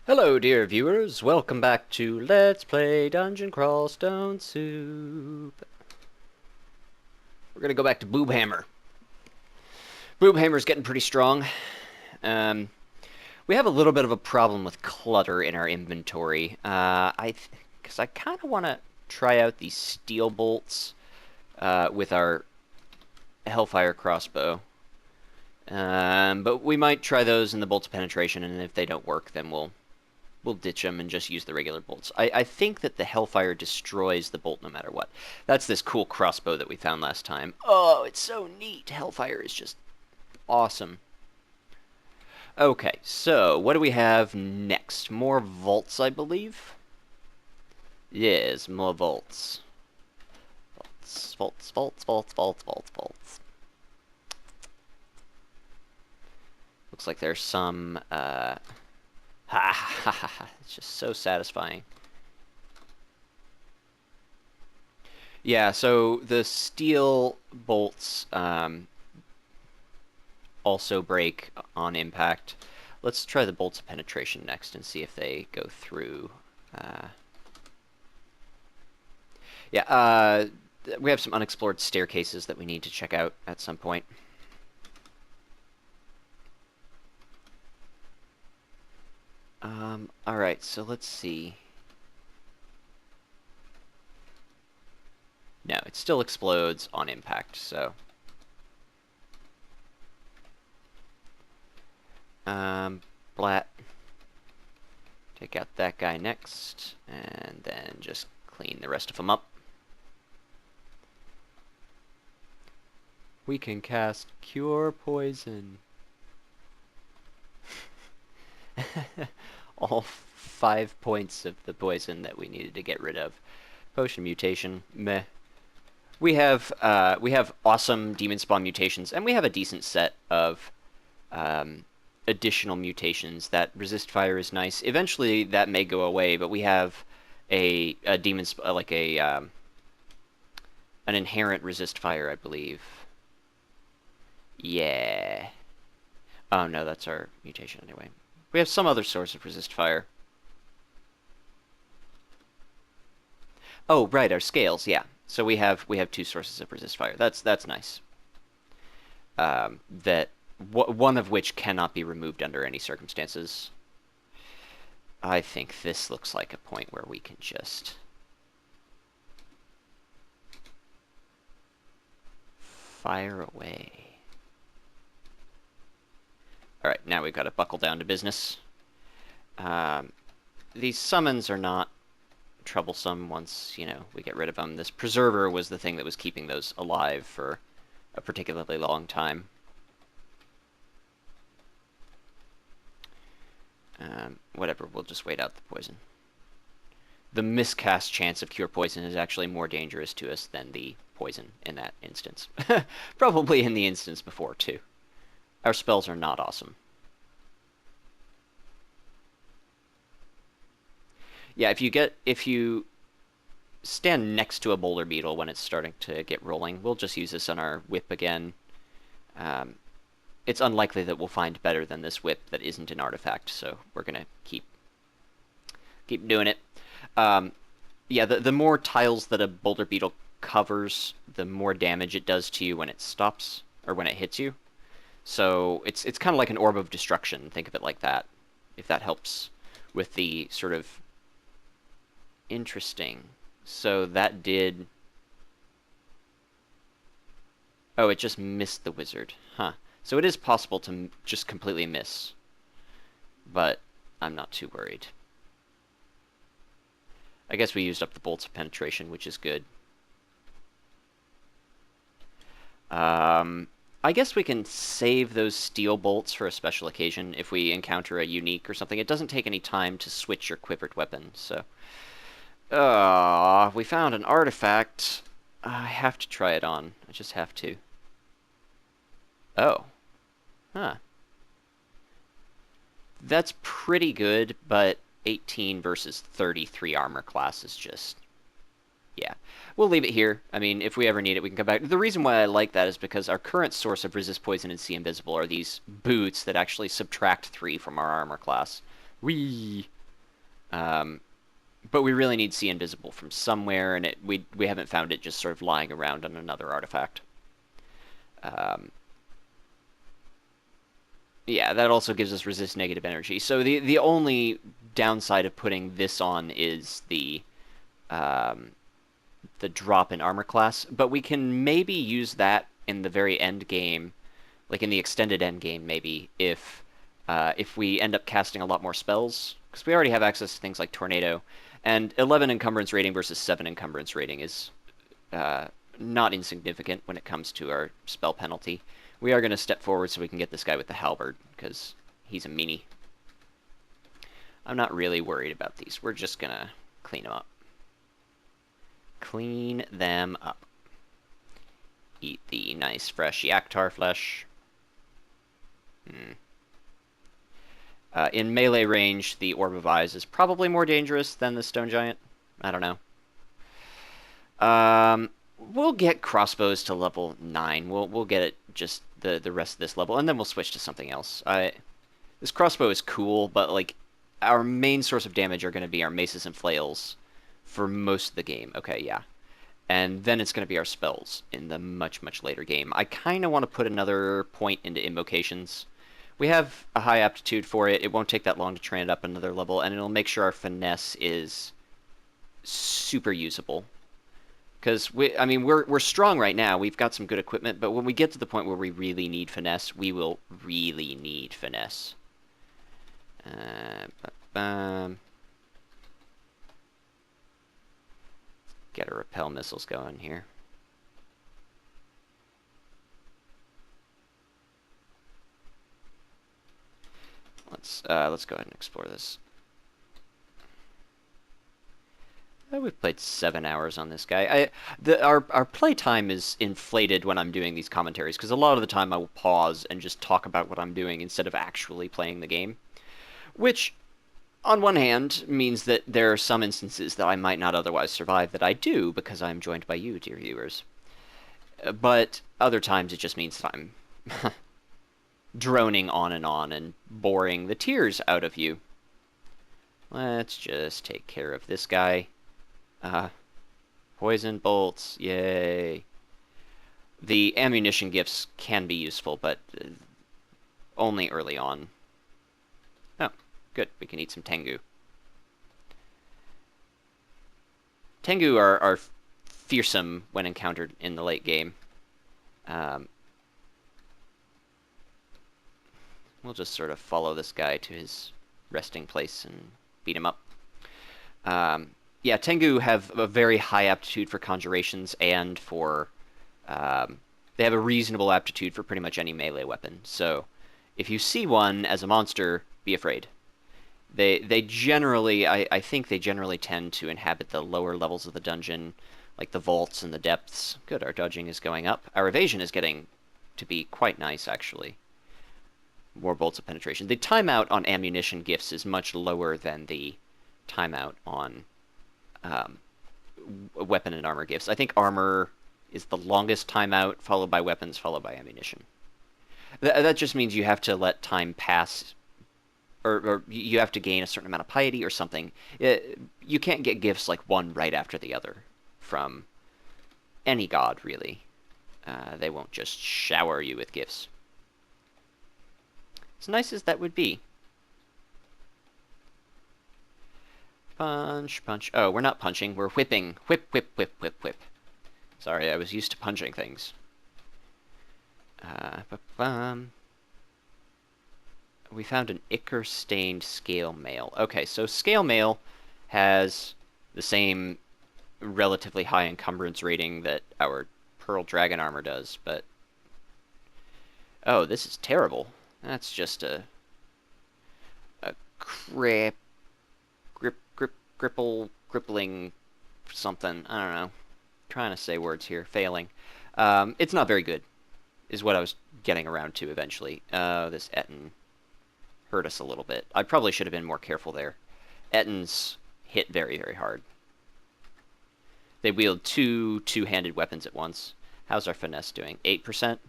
Hello, dear viewers. Welcome back to Let's Play Dungeon Crawl Stone Soup. We're gonna go back to Boobhammer. Boobhammer's getting pretty strong. Um, we have a little bit of a problem with clutter in our inventory. Because I kind of want to try out these steel bolts with our Hellfire crossbow. But we might try those in the bolts of penetration, and if they don't work, then we'll ditch them and just use the regular bolts. I think that the Hellfire destroys the bolt no matter what. That's this cool crossbow that we found last time. Oh, it's so neat. Hellfire is just awesome. Okay, so what do we have next? More vaults, I believe? Yes, more vaults. Vaults. Looks like there's some, ha ha ha ha. It's just so satisfying. Yeah, so the steel bolts also break on impact. Let's try the bolts of penetration next and see if they go through. We have some unexplored staircases that we need to check out at some point. Alright, so let's see. No, it still explodes on impact, so... Blat. Take out that guy next, and then just clean the rest of them up. We can cast Cure Poison. All 5 points of the poison that we needed to get rid of. Potion mutation, meh. We have awesome Demonspawn mutations, and we have a decent set of additional mutations. That resist fire is nice. Eventually, that may go away, but we have a an inherent resist fire, I believe. Yeah. Oh no, that's our mutation anyway. We have some other source of resist fire. Oh, right, our scales, yeah. So we have 2 sources of resist fire. That's nice. One of which cannot be removed under any circumstances. I think this looks like a point where we can just fire away. Alright, now we've got to buckle down to business. These summons are not troublesome once, we get rid of them. This preserver was the thing that was keeping those alive for a particularly long time. Whatever, we'll just wait out the poison. The miscast chance of cure poison is actually more dangerous to us than the poison in that instance. Probably in the instance before, too. Our spells are not awesome. Yeah, if you stand next to a boulder beetle when it's starting to get rolling, we'll just use this on our whip again. It's unlikely that we'll find better than this whip that isn't an artifact, so we're gonna keep doing it. Yeah, the more tiles that a boulder beetle covers, the more damage it does to you when it stops or when it hits you. So it's kind of like an orb of destruction. Think of it like that, if that helps with the sort of interesting. So that did... Oh, it just missed the wizard. Huh. So it is possible to just completely miss. But I'm not too worried. I guess we used up the bolts of penetration, which is good. I guess we can save those steel bolts for a special occasion if we encounter a unique or something. It doesn't take any time to switch your quivered weapon, so... we found an artifact. I have to try it on. I just have to. Oh. Huh. That's pretty good, but 18 versus 33 armor class is just... Yeah. We'll leave it here. I mean, if we ever need it, we can come back. The reason why I like that is because our current source of resist poison and see invisible are these boots that actually subtract 3 from our armor class. Whee! But we really need See Invisible from somewhere, and we haven't found it just sort of lying around on another artifact. Yeah, that also gives us resist negative energy. So the only downside of putting this on is the drop in armor class, but we can maybe use that in the very end game, like in the extended end game, maybe if we end up casting a lot more spells, because we already have access to things like Tornado, and 11 encumbrance rating versus 7 encumbrance rating is not insignificant when it comes to our spell penalty. We are going to step forward so we can get this guy with the halberd, because he's a meanie. I'm not really worried about these. We're just going to clean them up. Clean them up. Eat the nice fresh Yaktar flesh. In melee range, the Orb of Eyes is probably more dangerous than the Stone Giant. I don't know. We'll get crossbows to level 9. We'll get it just the rest of this level, and then we'll switch to something else. This crossbow is cool, but like our main source of damage are going to be our maces and flails for most of the game. Okay, yeah. And then it's going to be our spells in the much, much later game. I kind of want to put another point into invocations. We have a high aptitude for it. It won't take that long to train it up another level, and it'll make sure our finesse is super usable. Because we're strong right now. We've got some good equipment, but when we get to the point where we really need finesse, we will really need finesse. Get our repel missiles going here. Let's go ahead and explore this. We've played 7 hours on this guy. Our play time is inflated when I'm doing these commentaries, because a lot of the time I will pause and just talk about what I'm doing instead of actually playing the game. Which, on one hand, means that there are some instances that I might not otherwise survive that I do, because I'm joined by you, dear viewers. But other times it just means that I'm droning on and boring the tears out of you. Let's just take care of this guy. Poison bolts, yay. The ammunition gifts can be useful, but only early on. Oh, good. We can eat some Tengu. Tengu are fearsome when encountered in the late game. We'll just sort of follow this guy to his resting place and beat him up. Yeah, Tengu have a very high aptitude for conjurations and for... they have a reasonable aptitude for pretty much any melee weapon. So if you see one as a monster, be afraid. They generally... I think they generally tend to inhabit the lower levels of the dungeon, like the vaults and the depths. Good, our dodging is going up. Our evasion is getting to be quite nice, actually. More bolts of penetration. The timeout on ammunition gifts is much lower than the timeout on weapon and armor gifts. I think armor is the longest timeout, followed by weapons, followed by ammunition. That just means you have to let time pass, or you have to gain a certain amount of piety or something. You can't get gifts like one right after the other from any god, really. They won't just shower you with gifts. As nice as that would be. Punch, punch. Oh, we're not punching. We're whipping. Whip, whip, whip, whip, whip. Sorry, I was used to punching things. We found an ichor-stained scale mail. Okay, so scale mail has the same relatively high encumbrance rating that our Pearl Dragon armor does, but... Oh, this is terrible. That's just a grippling something. I don't know. Trying to say words here, failing. It's not very good, is what I was getting around to eventually. This Etten hurt us a little bit. I probably should have been more careful there. Ettins hit very, very hard. They wield two-handed weapons at once. How's our finesse doing? 8%?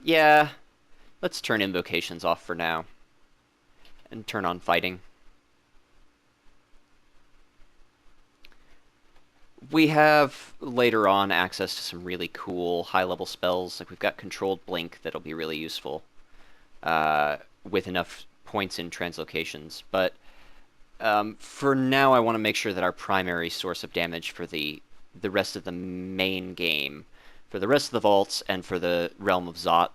Yeah. Let's turn invocations off for now. and turn on fighting. We have, later on, access to some really cool high-level spells. Like, we've got Controlled Blink that'll be really useful with enough points in translocations. But for now, I want to make sure that our primary source of damage for the rest of the main game, for the rest of the vaults, and for the Realm of Zot,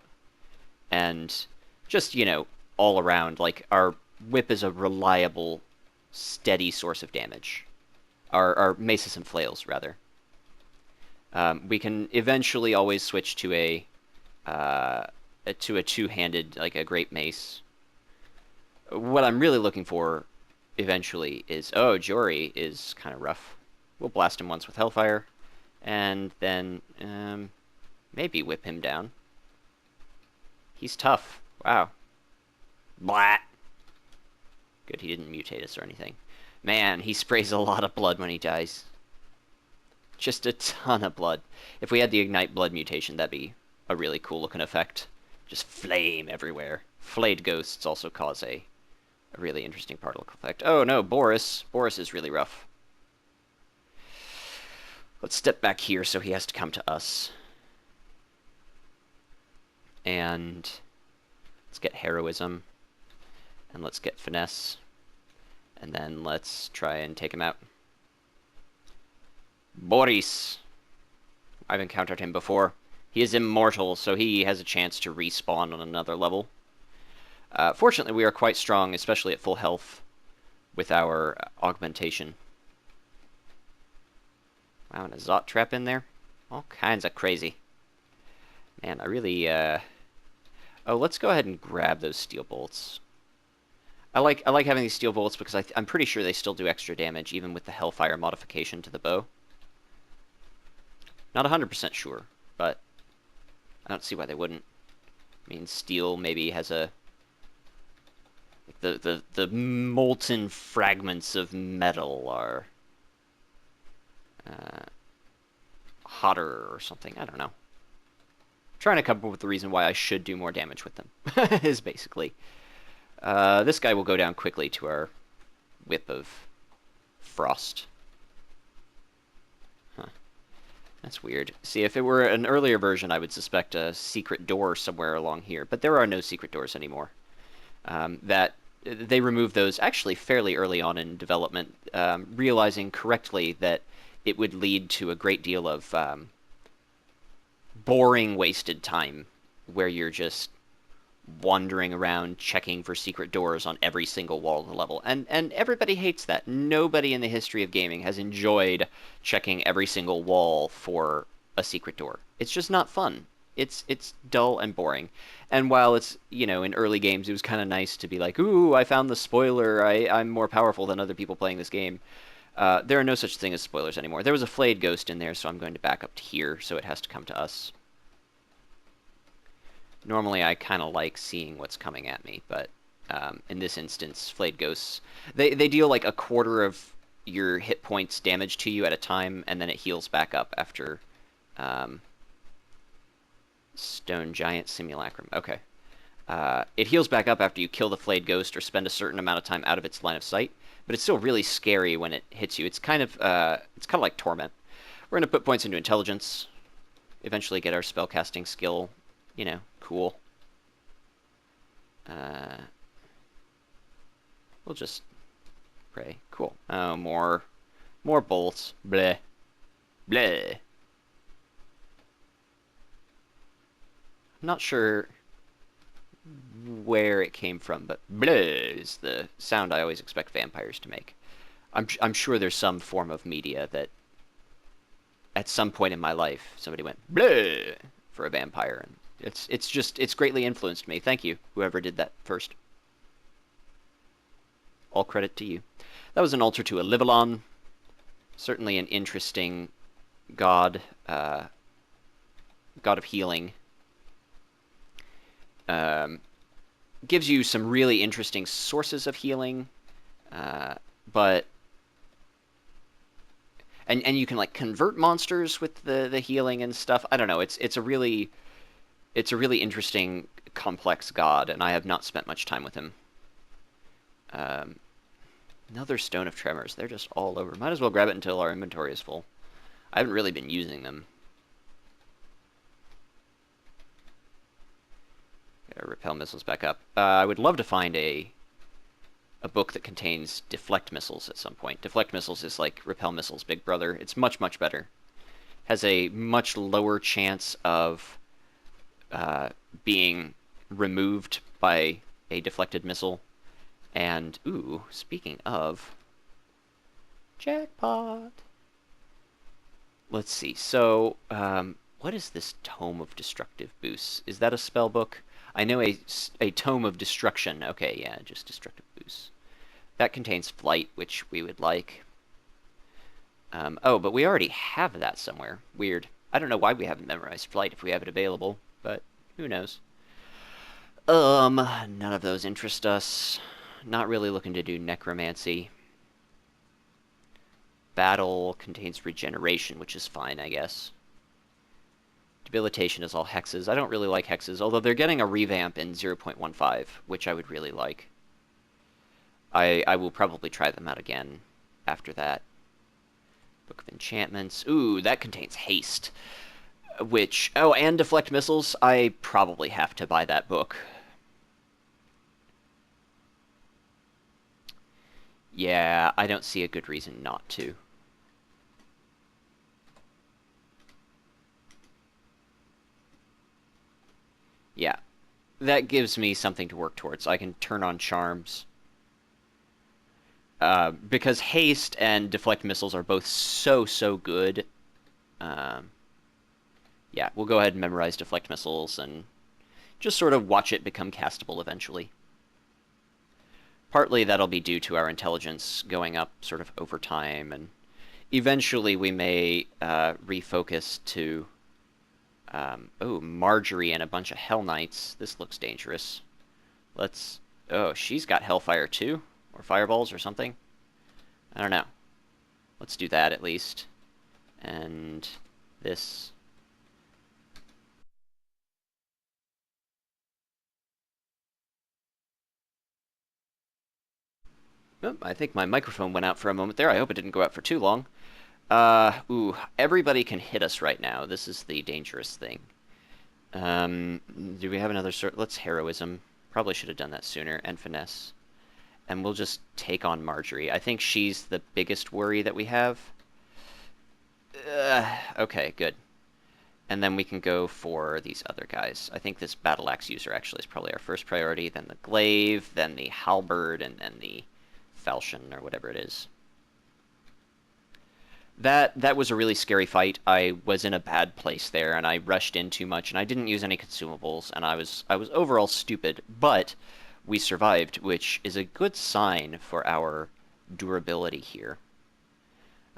and just, you know, all around, like, our whip is a reliable, steady source of damage. Our maces and flails, rather. We can eventually always switch to a two-handed, like a great mace. What I'm really looking for eventually is... Oh, Jory is kind of rough. We'll blast him once with Hellfire, and then maybe whip him down. He's tough. Wow. Blat! Good, he didn't mutate us or anything. Man, he sprays a lot of blood when he dies. Just a ton of blood. If we had the Ignite Blood mutation, that'd be a really cool looking effect. Just flame everywhere. Flayed Ghosts also cause a really interesting particle effect. Oh no, Boris. Boris is really rough. Let's step back here so he has to come to us. And let's get Heroism. And let's get Finesse. And then let's try and take him out. Boris. I've encountered him before. He is immortal, so he has a chance to respawn on another level. Fortunately, we are quite strong, especially at full health, with our augmentation. Wow, and a Zot trap in there? All kinds of crazy. Man, I really... Oh, let's go ahead and grab those steel bolts. I like having these steel bolts because I'm pretty sure they still do extra damage, even with the Hellfire modification to the bow. Not 100% sure, but I don't see why they wouldn't. I mean, steel maybe has a... The molten fragments of metal are hotter or something. I don't know. I'm trying to come up with the reason why I should do more damage with them, is basically... this guy will go down quickly to our whip of frost. Huh. That's weird. See, if it were an earlier version, I would suspect a secret door somewhere along here, but there are no secret doors anymore. They removed those actually fairly early on in development, realizing correctly that it would lead to a great deal of boring, wasted time, where you're just wandering around checking for secret doors on every single wall of the level. And everybody hates that. Nobody in the history of gaming has enjoyed checking every single wall for a secret door. It's just not fun. It's dull and boring. And while it's, you know, in early games it was kind of nice to be like, ooh, I found the spoiler, I'm more powerful than other people playing this game. There are no such thing as spoilers anymore. There was a flayed ghost in there, so I'm going to back up to here, so it has to come to us. Normally, I kind of like seeing what's coming at me, but in this instance, flayed ghosts, they deal like a quarter of your hit points damage to you at a time, and then it heals back up after Stone Giant Simulacrum. Okay. It heals back up after you kill the flayed ghost or spend a certain amount of time out of its line of sight, but it's still really scary when it hits you. It's kind of like Torment. We're going to put points into Intelligence, eventually get our spellcasting skill, you know, cool. We'll just pray. Cool. Oh, more bolts. Bleh. Bleh. I'm not sure where it came from, but bleh is the sound I always expect vampires to make. I'm sure there's some form of media that at some point in my life somebody went bleh for a vampire, and it's greatly influenced me. Thank you, whoever did that first. All credit to you. That was an altar to Alivalon. Certainly an interesting god, god of healing. Gives you some really interesting sources of healing, but and you can like convert monsters with the healing and stuff. I don't know. It's a really interesting, complex god, and I have not spent much time with him. Um, Another Stone of Tremors. They're just all over. Might as well grab it until our inventory is full. I haven't really been using them. Gotta repel missiles back up. I would love to find a book that contains deflect missiles at some point. Deflect missiles is like repel missiles' big brother. It's much, much better. Has a much lower chance of being removed by a deflected missile. And, ooh, speaking of... Jackpot! Let's see. So, what is this Tome of Destructive Boosts? Is that a spell book? I know a Tome of Destruction. Okay, yeah, just Destructive Boosts. That contains Flight, which we would like. Oh, but we already have that somewhere. Weird. I don't know why we haven't memorized Flight if we have it available, but who knows. None of those interest us. Not really looking to do Necromancy. Battle contains Regeneration, which is fine, I guess. Debilitation is all hexes. I don't really like hexes, although they're getting a revamp in 0.15, which I would really like. I will probably try them out again after that. Book of Enchantments. Ooh, that contains Haste. Which... Oh, and Deflect Missiles. I probably have to buy that book. Yeah, I don't see a good reason not to. Yeah, that gives me something to work towards. I can turn on charms. Because haste and deflect missiles are both so good. Yeah, we'll go ahead and memorize deflect missiles and just sort of watch it become castable eventually. Partly that'll be due to our intelligence going up sort of over time, and eventually we may refocus to... oh, Marjorie and a bunch of Hell Knights. This looks dangerous. Let's... Oh, she's got Hellfire too? Or Fireballs or something? I don't know. Let's do that at least. And this... Oh, I think my microphone went out for a moment there. I hope it didn't go out for too long. Ooh, everybody can hit us right now. This is the dangerous thing. Do we have another sort? Let's Heroism. Probably should have done that sooner. And Finesse. And we'll just take on Marjorie. I think she's the biggest worry that we have. Okay, good. And then we can go for these other guys. I think this Battle Axe user actually is probably our first priority, then the Glaive, then the Halberd, and then the Falchion, or whatever it is. That was a really scary fight. I was in a bad place there, and I rushed in too much, and I didn't use any consumables, and I was overall stupid, but we survived, which is a good sign for our durability here.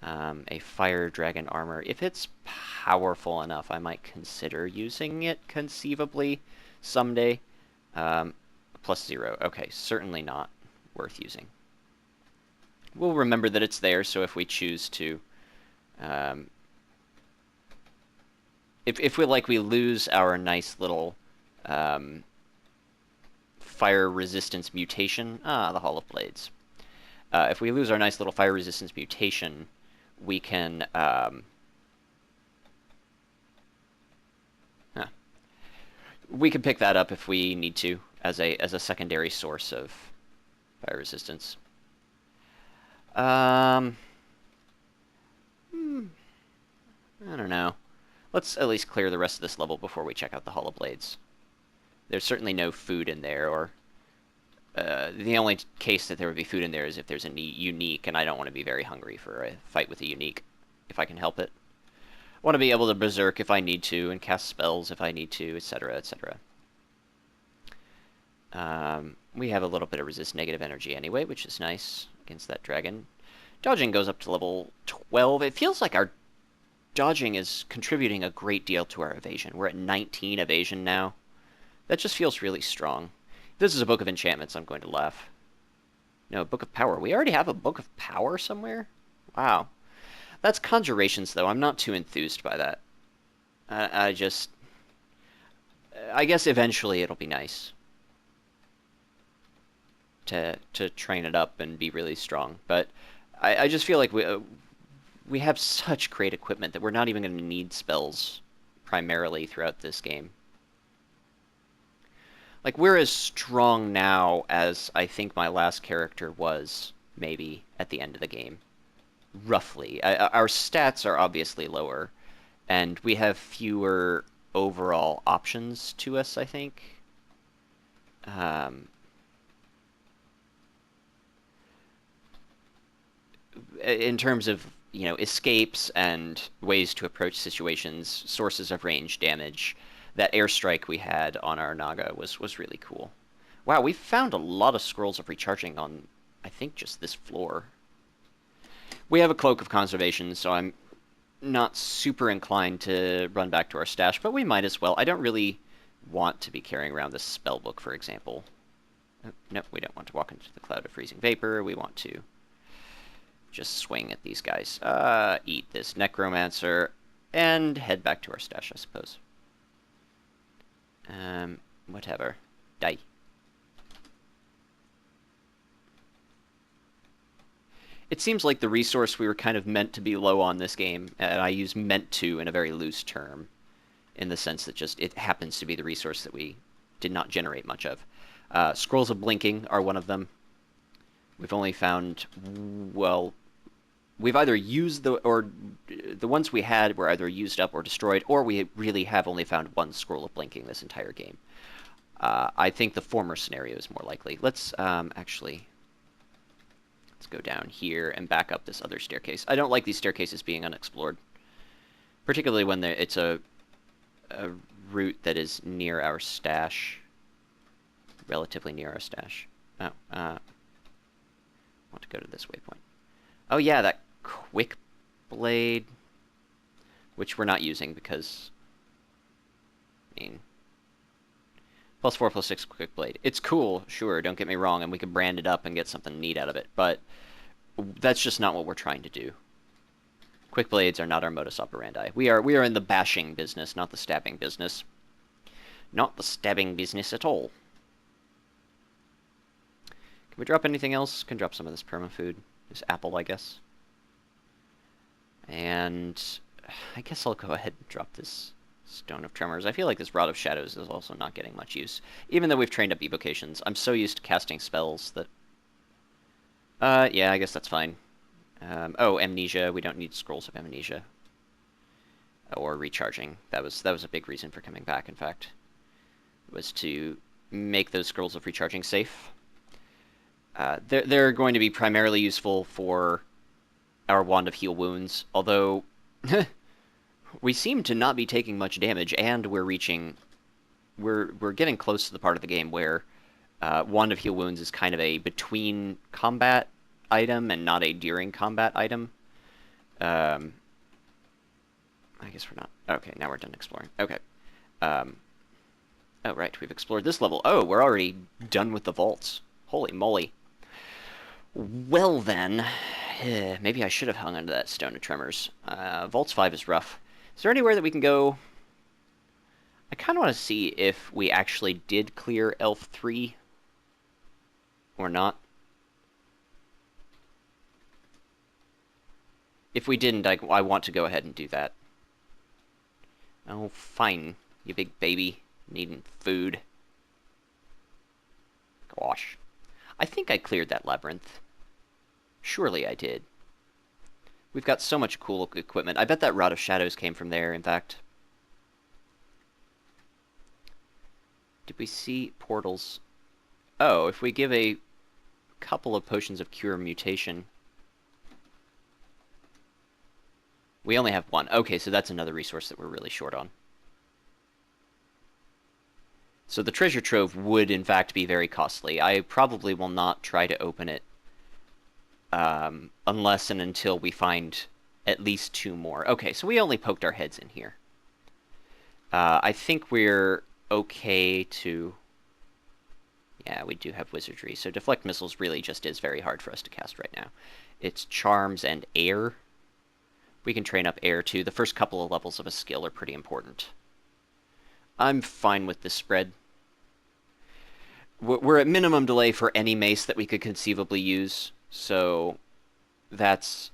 A Fire Dragon armor. If it's powerful enough, I might consider using it conceivably someday. +0. Okay, certainly not worth using. We'll remember that it's there, so if we choose to... if we lose our nice little fire resistance mutation... Ah, the Hall of Blades. If we lose our nice little fire resistance mutation, we can... we can pick that up if we need to, as a secondary source of fire resistance. I don't know. Let's at least clear the rest of this level before we check out the Hall of Blades. There's certainly no food in there, or... the only case that there would be food in there is if there's a unique, and I don't want to be very hungry for a fight with a unique, if I can help it. I want to be able to berserk if I need to, and cast spells if I need to, etc., etc. We have a little bit of resist negative energy anyway, which is nice against that dragon. Dodging goes up to level 12. It feels like our dodging is contributing a great deal to our evasion. We're at 19 evasion now. That just feels really strong. If this is a Book of Enchantments, I'm going to laugh. No, Book of Power. We already have a Book of Power somewhere? Wow. That's Conjurations, though. I'm not too enthused by that. I guess eventually it'll be nice. to train it up and be really strong. But I just feel like we have such great equipment that we're not even going to need spells primarily throughout this game. Like, we're as strong now as I think my last character was, maybe, at the end of the game. Roughly. Our stats are obviously lower, and we have fewer overall options to us, I think. In terms of, you know, escapes and ways to approach situations, sources of range damage, that airstrike we had on our Naga was really cool. Wow, we found a lot of scrolls of recharging on, I think, just this floor. We have a Cloak of Conservation, so I'm not super inclined to run back to our stash, but we might as well. I don't really want to be carrying around this spell book, for example. No, we don't want to walk into the Cloud of Freezing Vapor. We want to just swing at these guys. Eat this Necromancer, and head back to our stash, I suppose. Whatever. Die. It seems like the resource we were kind of meant to be low on this game, and I use meant to in a very loose term, in the sense that just it happens to be the resource that we did not generate much of. Scrolls of Blinking are one of them. We've only found, well, we've either used the ones we had were either used up or destroyed, or we really have only found one Scroll of Blinking this entire game. I think the former scenario is more likely. Let's actually, let's go down here and back up this other staircase. I don't like these staircases being unexplored, particularly when it's a route that is near our stash, relatively near our stash. Oh, I want to go to this waypoint. Oh yeah, that quick blade, which we're not using because, I mean, +4/+6 quick blade. It's cool, sure, don't get me wrong, and we can brand it up and get something neat out of it, but that's just not what we're trying to do. Quick blades are not our modus operandi. We are in the bashing business, not the stabbing business. Not the stabbing business at all. Can we drop anything else? Can drop some of this permafood. This apple, I guess. And I guess I'll go ahead and drop this Stone of Tremors. I feel like this Rod of Shadows is also not getting much use. Even though we've trained up evocations, I'm so used to casting spells that... yeah, I guess that's fine. Oh, Amnesia. We don't need Scrolls of Amnesia. Or recharging. That was a big reason for coming back, in fact. Was to make those Scrolls of Recharging safe. They're going to be primarily useful for our Wand of Heal Wounds, although we seem to not be taking much damage, and we're getting close to the part of the game where Wand of Heal Wounds is kind of a between combat item and not a during combat item. I guess we're not. Okay, now we're done exploring. Okay. Oh, right, we've explored this level. Oh, we're already done with the vaults. Holy moly. Well then, maybe I should have hung onto that Stone of Tremors. Vaults 5 is rough. Is there anywhere that we can go? I kind of want to see if we actually did clear Elf 3 or not. If we didn't, I want to go ahead and do that. Oh, fine, you big baby, needing food. Gosh. I think I cleared that labyrinth. Surely I did. We've got so much cool equipment. I bet that Rod of Shadows came from there, in fact. Did we see portals? Oh, if we give a couple of potions of cure mutation... We only have one. Okay, so that's another resource that we're really short on. So the treasure trove would, in fact, be very costly. I probably will not try to open it unless and until we find at least 2 more. Okay, so we only poked our heads in here. I think we're okay to... Yeah, we do have wizardry, so deflect missiles really just is very hard for us to cast right now. It's charms and air. We can train up air, too. The first couple of levels of a skill are pretty important. I'm fine with this spread. we're at minimum delay for any mace that we could conceivably use, so that's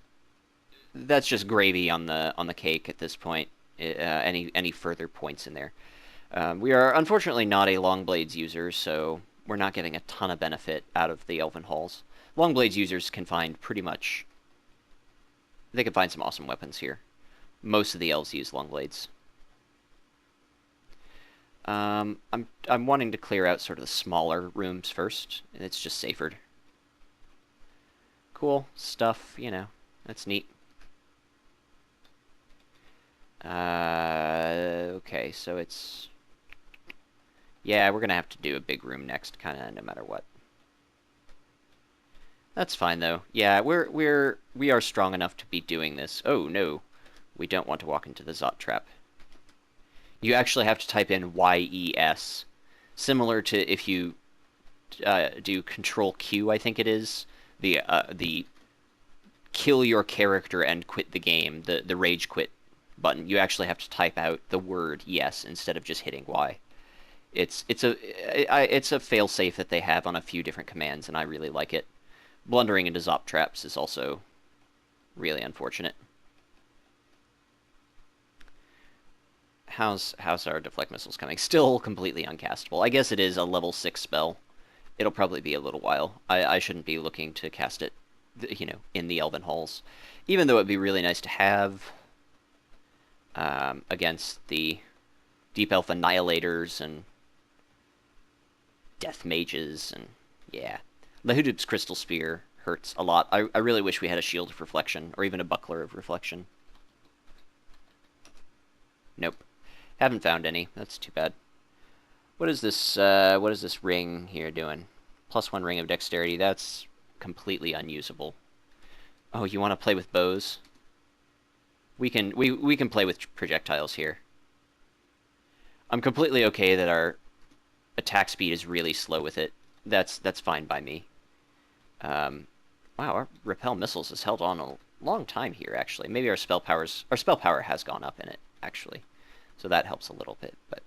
just gravy on the cake at this point. Any further points in there. We are unfortunately not a Longblades user, so we're not getting a ton of benefit out of the Elven Halls. Longblades users can find pretty much... They can find some awesome weapons here. Most of the elves use Longblades. I'm wanting to clear out sort of the smaller rooms first. It's just safer. Cool stuff, you know. That's neat. Okay, so it's... Yeah, we're gonna have to do a big room next, kind of no matter what. That's fine though. Yeah, we are strong enough to be doing this. Oh no, we don't want to walk into the Zot trap. You actually have to type in YES, similar to if you do Control Q, I think it is, the kill your character and quit the game, the rage quit button. You actually have to type out the word yes instead of just hitting Y. It's a failsafe that they have on a few different commands, and I really like it. Blundering into Zop traps is also really unfortunate. How's our deflect missiles coming? Still completely uncastable. I guess it is a level 6 spell. It'll probably be a little while. I shouldn't be looking to cast it, you know, in the Elven Halls. Even though it'd be really nice to have against the Deep Elf Annihilators and Death Mages, and yeah. Lahudub's Crystal Spear hurts a lot. I really wish we had a Shield of Reflection, or even a Buckler of Reflection. Nope. Haven't found any. That's too bad. What is this ring here doing? +1 ring of dexterity. That's completely unusable. Oh, you want to play with bows? We can play with projectiles here. I'm completely okay that our attack speed is really slow with it. That's fine by me. Wow, our repel missiles has held on a long time here, actually. Maybe our spell power has gone up in it, actually. So that helps a little bit, but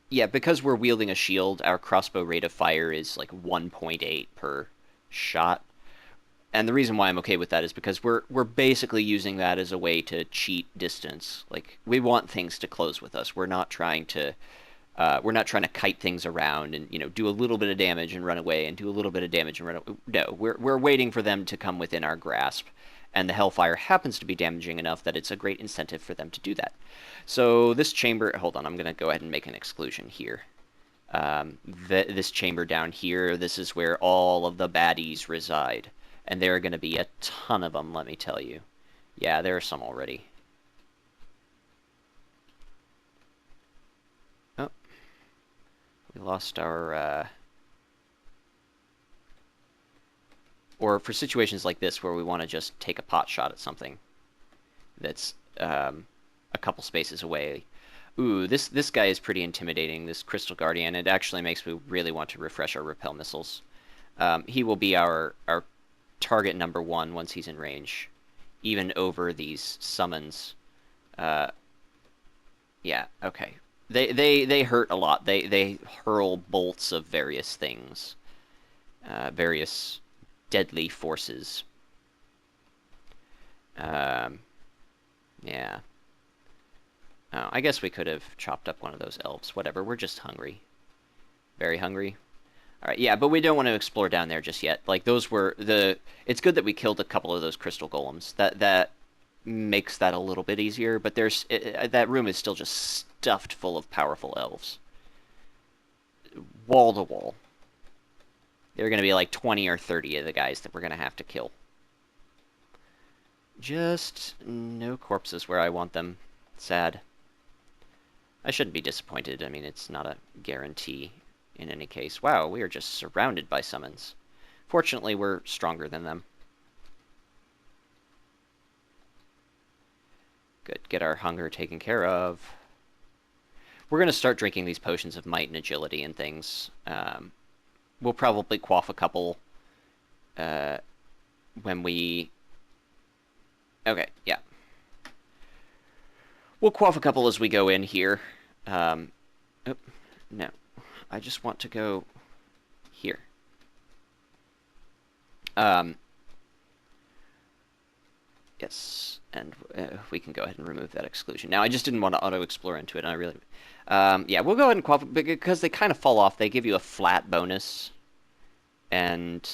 yeah, because we're wielding a shield, our crossbow rate of fire is like 1.8 per shot. And the reason why I'm okay with that is because we're basically using that as a way to cheat distance. Like, we want things to close with us. We're not trying to kite things around and, you know, do a little bit of damage and run away and do a little bit of damage and run away. No, we're waiting for them to come within our grasp. And the Hellfire happens to be damaging enough that it's a great incentive for them to do that. So this chamber... Hold on, I'm going to go ahead and make an exclusion here. This chamber down here, this is where all of the baddies reside. And there are going to be a ton of them, let me tell you. Yeah, there are some already. Oh. We lost our... Or for situations like this where we want to just take a pot shot at something that's a couple spaces away. Ooh, this guy is pretty intimidating, this Crystal Guardian. It actually makes me really want to refresh our repel missiles. He will be our target number 1 once he's in range, even over these summons. Yeah, okay. They hurt a lot. They hurl bolts of various things, various deadly forces. Yeah. Oh, I guess we could have chopped up one of those elves. Whatever, we're just hungry. Very hungry. Alright, yeah, but we don't want to explore down there just yet. Like, those were the... It's good that we killed a couple of those crystal golems. That makes that a little bit easier, but there's... that room is still just stuffed full of powerful elves. Wall to wall. There are going to be like 20 or 30 of the guys that we're going to have to kill. Just no corpses where I want them. Sad. I shouldn't be disappointed. I mean, it's not a guarantee in any case. Wow, we are just surrounded by summons. Fortunately, we're stronger than them. Good. Get our hunger taken care of. We're going to start drinking these potions of might and agility and things. We'll probably quaff a couple when we... Okay, yeah. We'll quaff a couple as we go in here. Oh, No. I just want to go here. Yes, and we can go ahead and remove that exclusion. Now, I just didn't want to auto-explore into it, and I really... yeah, we'll go ahead and qualify, because they kind of fall off. They give you a flat bonus, and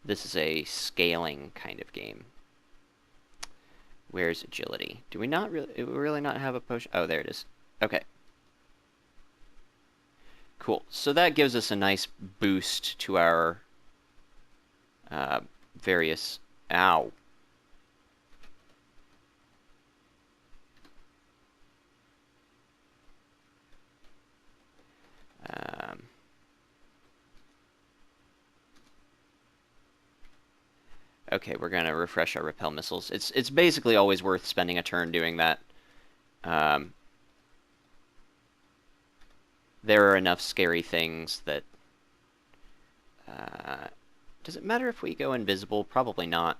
this is a scaling kind of game. Where's agility? Do we really not have a potion? Oh, there it is. Okay. Cool. So that gives us a nice boost to our various... Ow. Okay, we're gonna refresh our repel missiles. It's basically always worth spending a turn doing that. There are enough scary things that... does it matter if we go invisible? Probably not.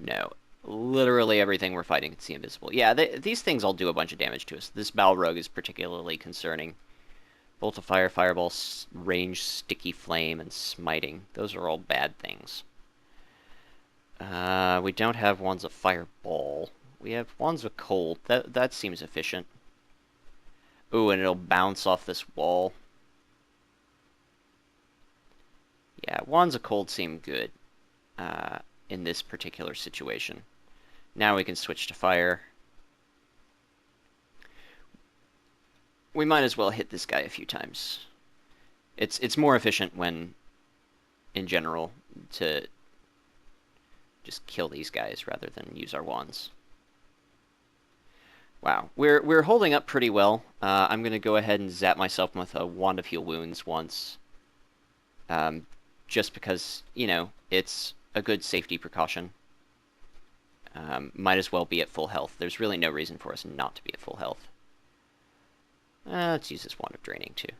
No. Literally everything we're fighting can see invisible. Yeah, these things all do a bunch of damage to us. This Balrog is particularly concerning. Bolt of Fire, Fireball, Range, Sticky Flame, and Smiting. Those are all bad things. We don't have Wands of Fireball. We have Wands of Cold. That seems efficient. Ooh, and it'll bounce off this wall. Yeah, Wands of Cold seem good in this particular situation. Now we can switch to Fire. We might as well hit this guy a few times. It's more efficient when, in general, to just kill these guys rather than use our wands. Wow, we're holding up pretty well. I'm gonna go ahead and zap myself with a Wand of Heal Wounds once, just because, you know, it's a good safety precaution. Might as well be at full health. There's really no reason for us not to be at full health. Let's use this Wand of Draining, too.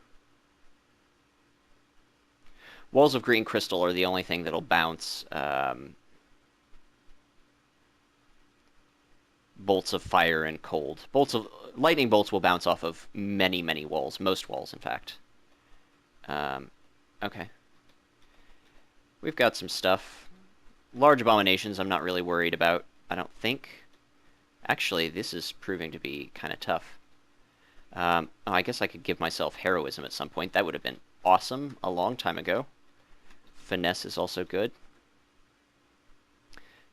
Walls of Green Crystal are the only thing that'll bounce bolts of fire and cold. Lightning bolts will bounce off of many, many walls. Most walls, in fact. Okay. We've got some stuff. Large abominations I'm not really worried about, I don't think. Actually, this is proving to be kind of tough. Oh, I guess I could give myself heroism at some point. That would have been awesome a long time ago. Finesse is also good.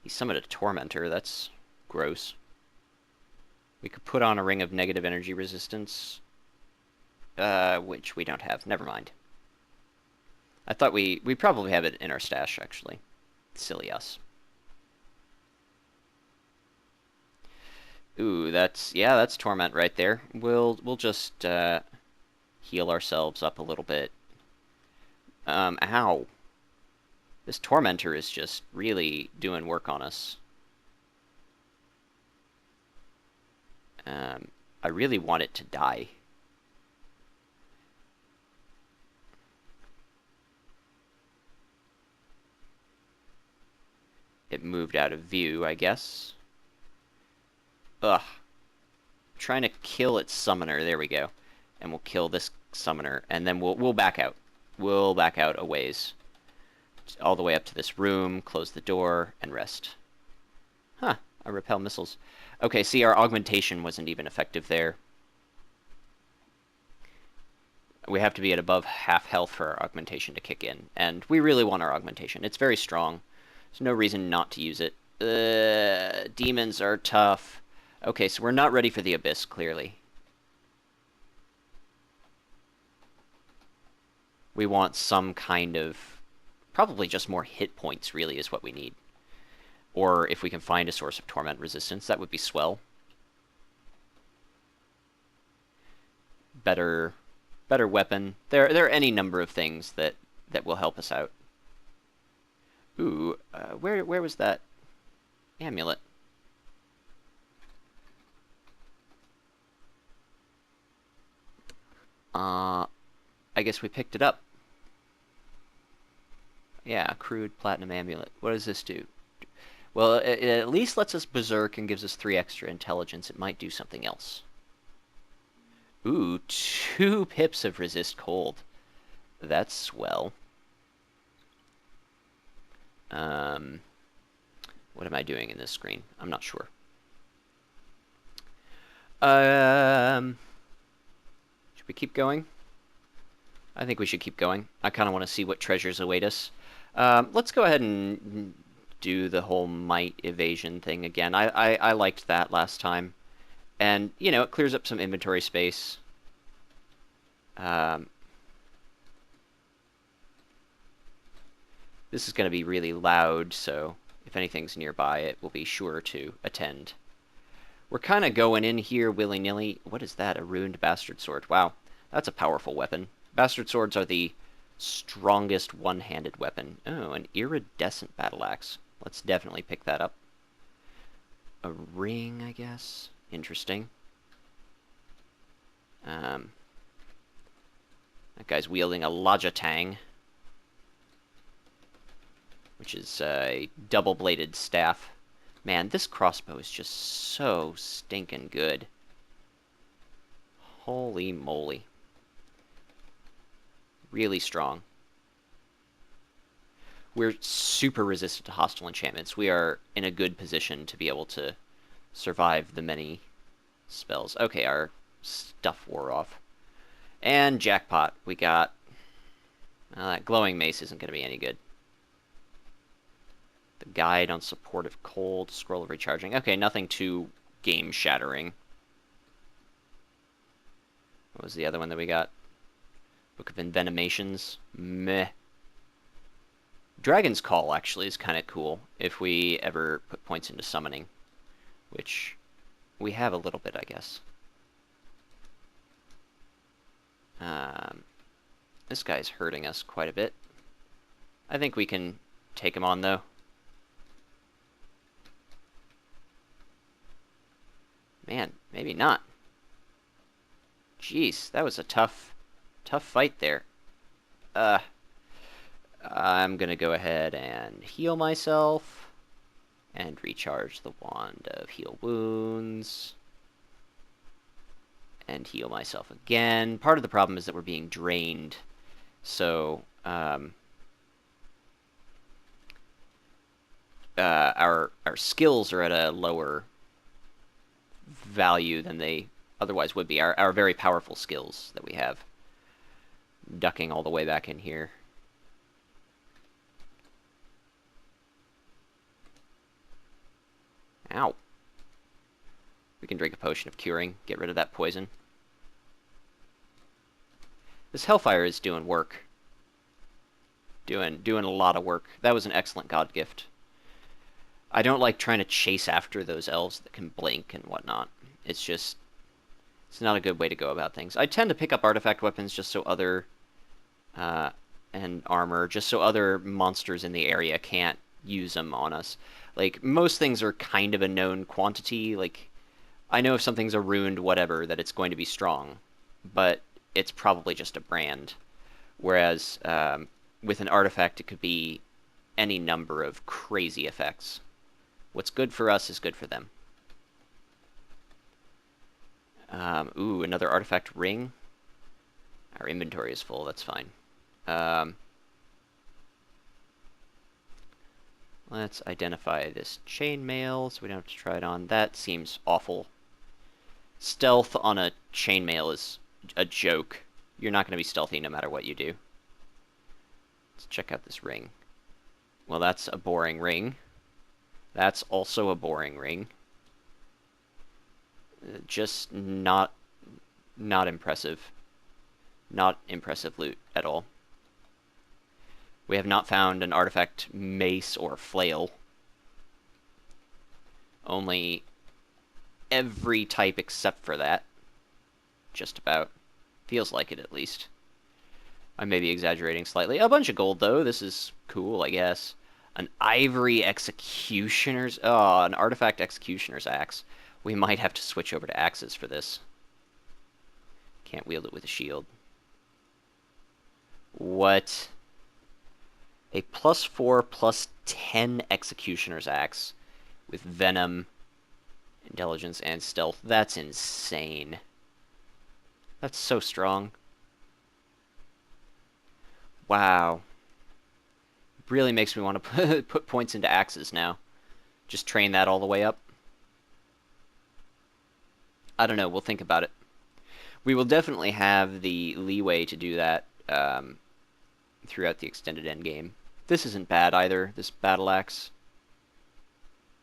He summoned a Tormentor. That's gross. We could put on a Ring of Negative Energy Resistance, which we don't have. Never mind. I thought we probably have it in our stash, actually. Silly us. Ooh, that's Torment right there. We'll just heal ourselves up a little bit. Ow. This Tormentor is just really doing work on us. I really want it to die. It moved out of view, I guess. Ugh. Trying to kill its summoner. There we go. And we'll kill this summoner, and then we'll back out. We'll back out a ways. All the way up to this room, close the door, and rest. Huh. I repel missiles. Okay, see, our augmentation wasn't even effective there. We have to be at above half health for our augmentation to kick in. And we really want our augmentation. It's very strong. There's no reason not to use it. Demons are tough. Okay, so we're not ready for the Abyss, clearly. We want some kind of... Probably just more hit points, really, is what we need. Or if we can find a source of torment resistance, that would be swell. Better weapon. There are any number of things that will help us out. Ooh, where was that amulet? I guess we picked it up. Yeah, crude platinum amulet. What does this do? Well, it at least lets us berserk and gives us 3 extra intelligence. It might do something else. Ooh, 2 pips of resist cold. That's swell. What am I doing in this screen? I'm not sure. Should we keep going? I think we should keep going. I kind of want to see what treasures await us. Let's go ahead and do the whole might evasion thing again. I liked that last time. And, you know, it clears up some inventory space. This is going to be really loud, so if anything's nearby, it will be sure to attend. We're kind of going in here willy-nilly. What is that? A ruined bastard sword. Wow, that's a powerful weapon. Bastard swords are the strongest one-handed weapon. Oh, an iridescent battle axe. Let's definitely pick that up. A ring, I guess. Interesting. That guy's wielding a Lajatang, which is a double-bladed staff. Man, this crossbow is just so stinking good. Holy moly. Really strong. We're super resistant to hostile enchantments. We are in a good position to be able to survive the many spells. Okay, our stuff wore off. And jackpot. We got... that glowing mace isn't going to be any good. The guide on supportive cold, scroll of recharging. Okay, nothing too game-shattering. What was the other one that we got? Book of Envenomations. Meh. Dragon's Call, actually, is kind of cool if we ever put points into summoning. Which we have a little bit, I guess. This guy's hurting us quite a bit. I think we can take him on, though. Man, maybe not. Jeez, that was a tough fight there. I'm gonna go ahead and heal myself and recharge the wand of heal wounds and heal myself again. Part of the problem is that we're being drained, so our skills are at a lower value than they otherwise would be. Our very powerful skills that we have. Ducking all the way back in here. Ow. We can drink a potion of curing, get rid of that poison. This Hellfire is doing work. Doing a lot of work. That was an excellent god gift. I don't like trying to chase after those elves that can blink and whatnot. It's just... it's not a good way to go about things. I tend to pick up artifact weapons just so other... and armor, just so other monsters in the area can't use them on us. Like, most things are kind of a known quantity. Like, I know if something's a ruined whatever, that it's going to be strong. But it's probably just a brand. Whereas, with an artifact, it could be any number of crazy effects. What's good for us is good for them. Ooh, another artifact ring. Our inventory is full, that's fine. Let's identify this chainmail so we don't have to try it on. That seems awful. Stealth on a chainmail is a joke. You're not going to be stealthy no matter what you do. Let's check out this ring. Well, that's a boring ring. That's also a boring ring. Just not impressive. Not impressive loot at all. We have not found an artifact mace or flail. Only every type except for that. Just about. Feels like it, at least. I may be exaggerating slightly. A bunch of gold, though. This is cool, I guess. An ivory executioner's... oh, an artifact executioner's axe. We might have to switch over to axes for this. Can't wield it with a shield. What? A +4/+10 executioner's axe with venom, intelligence, and stealth. That's insane. That's so strong. Wow. Really makes me want to put points into axes now. Just train that all the way up. I don't know. We'll think about it. We will definitely have the leeway to do that throughout the extended endgame. This isn't bad either, this battle axe.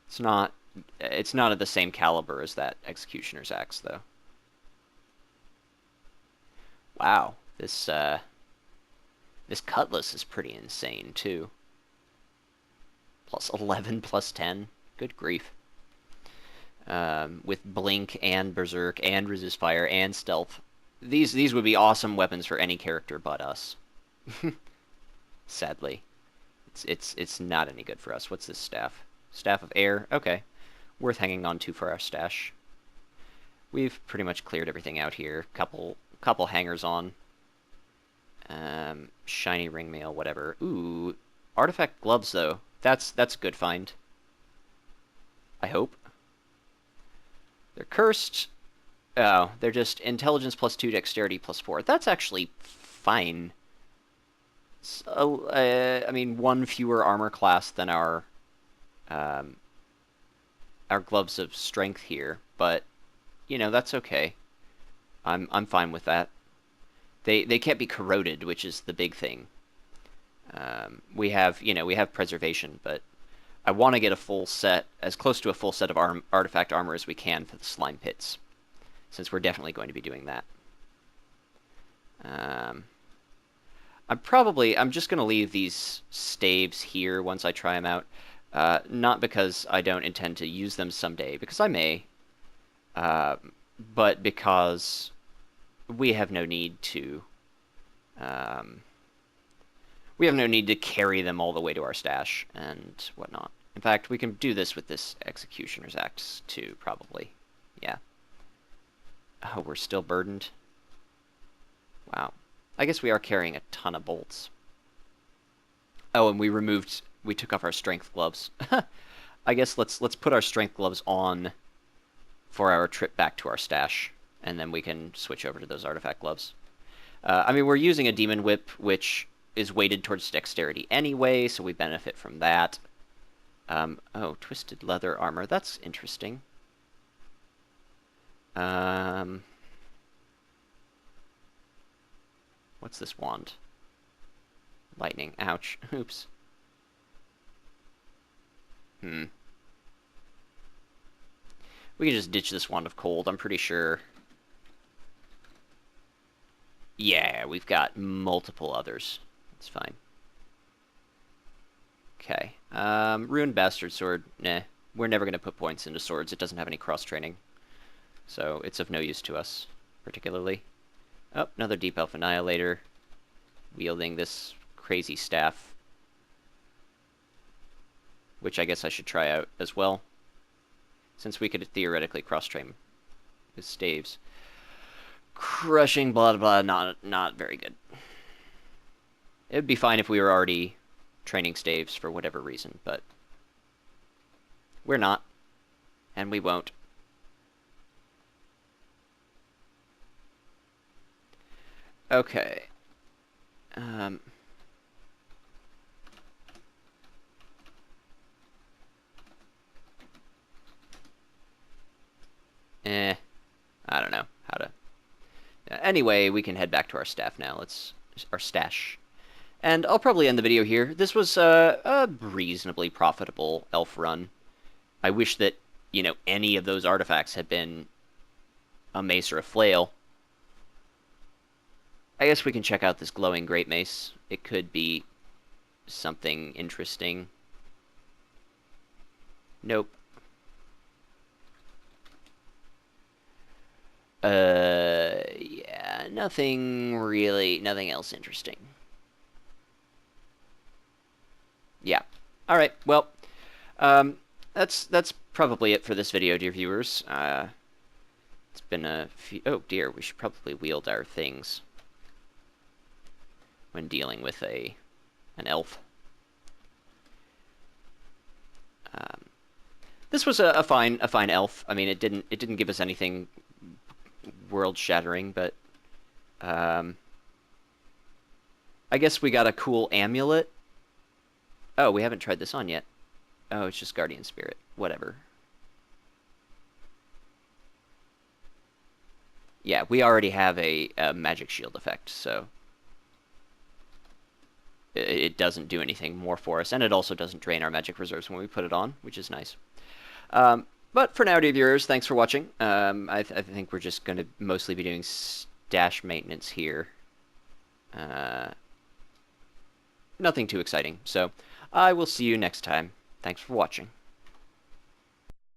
It's not of the same caliber as that executioner's axe, though. Wow, this cutlass is pretty insane, too. Plus 11, plus 10. Good grief. With Blink and Berserk and Resist Fire and Stealth. These would be awesome weapons for any character but us. Sadly. It's not any good for us. What's this staff? Staff of Air? Okay. Worth hanging on to for our stash. We've pretty much cleared everything out here. Couple hangers on. Shiny ringmail, whatever. Ooh, artifact gloves though. That's a good find. I hope. They're cursed. Oh, they're just intelligence plus 2, dexterity plus 4. That's actually fine. So, I mean, one fewer armor class than our gloves of strength here, but you know that's okay. I'm fine with that. They can't be corroded, which is the big thing. We have preservation, but I want to get a full set, as close to a full set of artifact armor as we can for the slime pits, since we're definitely going to be doing that. I'm just going to leave these staves here once I try them out. Not because I don't intend to use them someday, because I may, but because we have no need to carry them all the way to our stash and whatnot. In fact, we can do this with this Executioner's Axe too, probably. Yeah. Oh, we're still burdened. Wow. I guess we are carrying a ton of bolts. Oh, and we took off our strength gloves. I guess let's put our strength gloves on for our trip back to our stash, and then we can switch over to those artifact gloves. I mean, we're using a demon whip, which is weighted towards dexterity anyway, so we benefit from that. Oh, twisted leather armor. That's interesting. What's this wand? Lightning. Ouch. Oops. We can just ditch this wand of cold, I'm pretty sure. Yeah, we've got multiple others. That's fine. Okay. Ruined Bastard Sword. Nah. We're never going to put points into swords. It doesn't have any cross-training. So it's of no use to us, particularly. Oh, another Deep Elf Annihilator. Wielding this crazy staff. Which I guess I should try out as well, since we could theoretically cross-train with staves. Crushing, blah, blah, not very good. It would be fine if we were already training staves for whatever reason, but we're not, and we won't. Okay. I don't know how to... Anyway, we can head back to our staff now. Our stash. And I'll probably end the video here. This was a reasonably profitable elf run. I wish that, any of those artifacts had been a mace or a flail. I guess we can check out this glowing great mace. It could be something interesting. Nope. Yeah, nothing else interesting. Yeah. All right. Well, that's probably it for this video, dear viewers. It's been a few... Oh dear, we should probably wield our things when dealing with an elf. This was a fine elf. I mean, it didn't give us anything world-shattering, but I guess we got a cool amulet. Oh, we haven't tried this on yet. Oh, it's just Guardian Spirit. Whatever. Yeah, we already have a magic shield effect, so it doesn't do anything more for us, and it also doesn't drain our magic reserves when we put it on, which is nice. But for now, dear viewers, thanks for watching. I think we're just going to mostly be doing stash maintenance here. Nothing too exciting, so I will see you next time. Thanks for watching.